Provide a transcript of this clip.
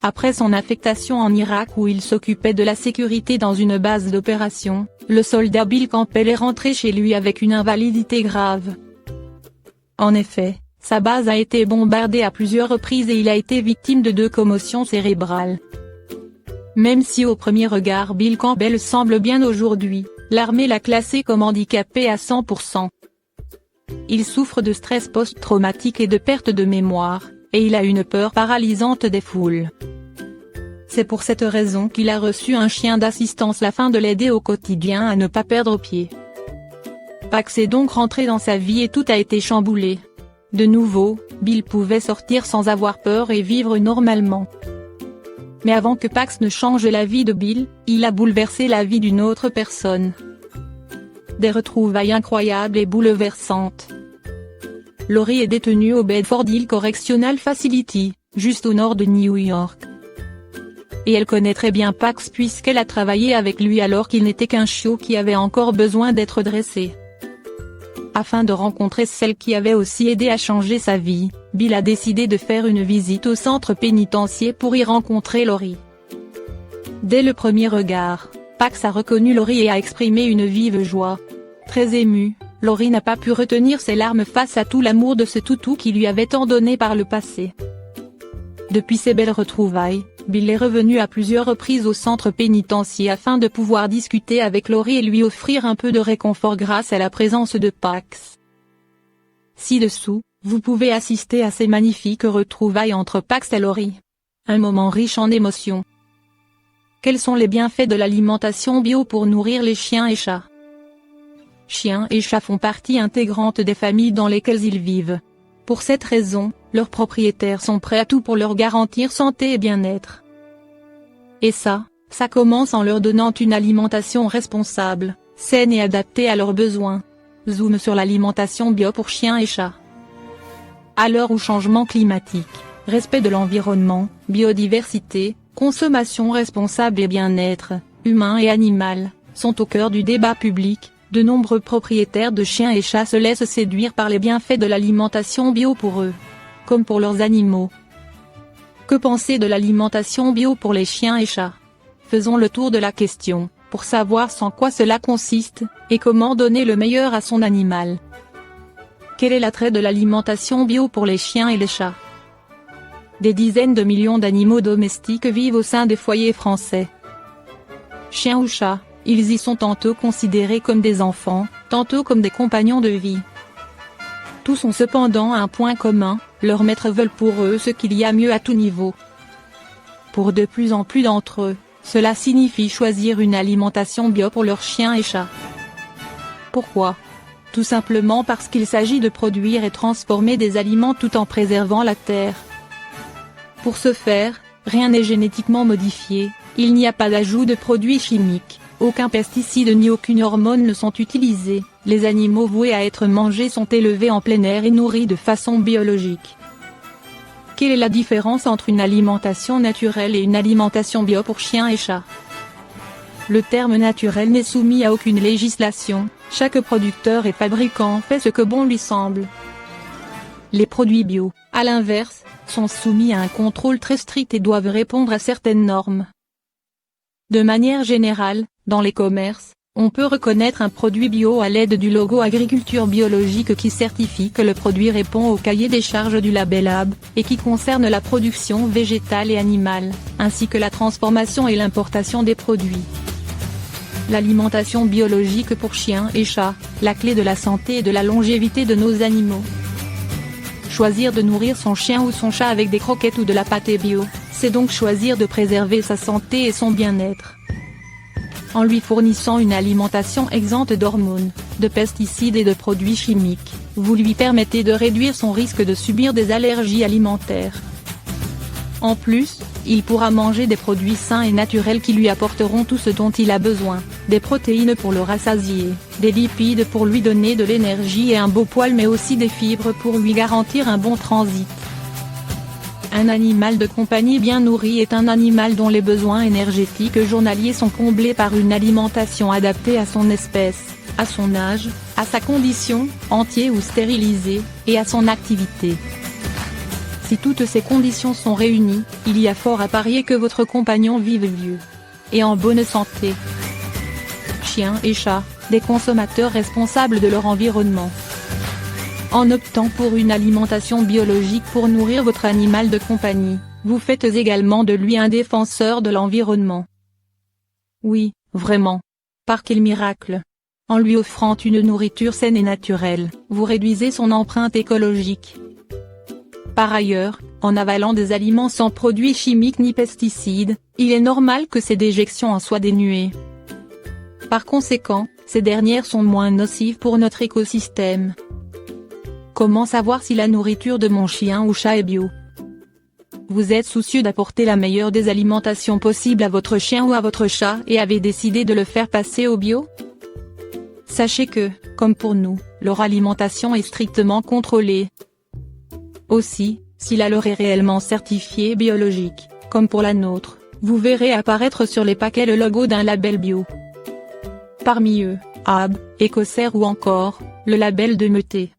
Après son affectation en Irak où il s'occupait de la sécurité dans une base d'opération, le soldat Bill Campbell est rentré chez lui avec une invalidité grave. En effet, sa base a été bombardée à plusieurs reprises et il a été victime de 2 commotions cérébrales. Même si au premier regard Bill Campbell semble bien aujourd'hui, l'armée l'a classé comme handicapé à 100%. Il souffre de stress post-traumatique et de perte de mémoire, et il a une peur paralysante des foules. C'est pour cette raison qu'il a reçu un chien d'assistance afin de l'aider au quotidien à ne pas perdre pied. Pax est donc rentré dans sa vie et tout a été chamboulé. De nouveau, Bill pouvait sortir sans avoir peur et vivre normalement. Mais avant que Pax ne change la vie de Bill, il a bouleversé la vie d'une autre personne. Des retrouvailles incroyables et bouleversantes. Lori est détenue au Bedford Hill Correctional Facility, juste au nord de New York. Et elle connaît très bien Pax puisqu'elle a travaillé avec lui alors qu'il n'était qu'un chiot qui avait encore besoin d'être dressé. Afin de rencontrer celle qui avait aussi aidé à changer sa vie, Bill a décidé de faire une visite au centre pénitentiaire pour y rencontrer Lori. Dès le premier regard, Pax a reconnu Lori et a exprimé une vive joie. Très émue, Lori n'a pas pu retenir ses larmes face à tout l'amour de ce toutou qui lui avait tant donné par le passé. Depuis ces belles retrouvailles, Bill est revenu à plusieurs reprises au centre pénitentiaire afin de pouvoir discuter avec Lori et lui offrir un peu de réconfort grâce à la présence de Pax. Ci-dessous, vous pouvez assister à ces magnifiques retrouvailles entre Pax et Lori. Un moment riche en émotions. Quels sont les bienfaits de l'alimentation bio pour nourrir les chiens et chats? Chiens et chats font partie intégrante des familles dans lesquelles ils vivent. Pour cette raison, leurs propriétaires sont prêts à tout pour leur garantir santé et bien-être. Et ça commence en leur donnant une alimentation responsable, saine et adaptée à leurs besoins. Zoom sur l'alimentation bio pour chiens et chats. À l'heure où changement climatique, respect de l'environnement, biodiversité, consommation responsable et bien-être, humain et animal, sont au cœur du débat public, de nombreux propriétaires de chiens et chats se laissent séduire par les bienfaits de l'alimentation bio pour eux, comme pour leurs animaux. Que penser de l'alimentation bio pour les chiens et chats? Faisons le tour de la question, pour savoir sans quoi cela consiste, et comment donner le meilleur à son animal. Quel est l'attrait de l'alimentation bio pour les chiens et les chats? Des dizaines de millions d'animaux domestiques vivent au sein des foyers français. Chiens ou chats, ils y sont tantôt considérés comme des enfants, tantôt comme des compagnons de vie. Tous ont cependant un point commun, leurs maîtres veulent pour eux ce qu'il y a mieux à tout niveau. Pour de plus en plus d'entre eux, cela signifie choisir une alimentation bio pour leurs chiens et chats. Pourquoi? Tout simplement parce qu'il s'agit de produire et transformer des aliments tout en préservant la terre. Pour ce faire, rien n'est génétiquement modifié, il n'y a pas d'ajout de produits chimiques. Aucun pesticide ni aucune hormone ne sont utilisés, les animaux voués à être mangés sont élevés en plein air et nourris de façon biologique. Quelle est la différence entre une alimentation naturelle et une alimentation bio pour chiens et chats? Le terme naturel n'est soumis à aucune législation, chaque producteur et fabricant fait ce que bon lui semble. Les produits bio, à l'inverse, sont soumis à un contrôle très strict et doivent répondre à certaines normes. De manière générale, dans les commerces, on peut reconnaître un produit bio à l'aide du logo agriculture biologique qui certifie que le produit répond au cahier des charges du label AB, et qui concerne la production végétale et animale, ainsi que la transformation et l'importation des produits. L'alimentation biologique pour chiens et chats, la clé de la santé et de la longévité de nos animaux. Choisir de nourrir son chien ou son chat avec des croquettes ou de la pâtée bio, c'est donc choisir de préserver sa santé et son bien-être. En lui fournissant une alimentation exempte d'hormones, de pesticides et de produits chimiques, vous lui permettez de réduire son risque de subir des allergies alimentaires. En plus, il pourra manger des produits sains et naturels qui lui apporteront tout ce dont il a besoin, des protéines pour le rassasier, des lipides pour lui donner de l'énergie et un beau poil mais aussi des fibres pour lui garantir un bon transit. Un animal de compagnie bien nourri est un animal dont les besoins énergétiques journaliers sont comblés par une alimentation adaptée à son espèce, à son âge, à sa condition, entier ou stérilisé, et à son activité. Si toutes ces conditions sont réunies, il y a fort à parier que votre compagnon vive vieux et en bonne santé. Chiens et chats, des consommateurs responsables de leur environnement. En optant pour une alimentation biologique pour nourrir votre animal de compagnie, vous faites également de lui un défenseur de l'environnement. Oui, vraiment. Par quel miracle! En lui offrant une nourriture saine et naturelle, vous réduisez son empreinte écologique. Par ailleurs, en avalant des aliments sans produits chimiques ni pesticides, il est normal que ces déjections en soient dénuées. Par conséquent, ces dernières sont moins nocives pour notre écosystème. Comment savoir si la nourriture de mon chien ou chat est bio? Vous êtes soucieux d'apporter la meilleure des alimentations possibles à votre chien ou à votre chat et avez décidé de le faire passer au bio? Sachez que, comme pour nous, leur alimentation est strictement contrôlée. Aussi, si la leur est réellement certifiée biologique, comme pour la nôtre, vous verrez apparaître sur les paquets le logo d'un label bio. Parmi eux, AB, Écossaire ou encore, le label de Meute.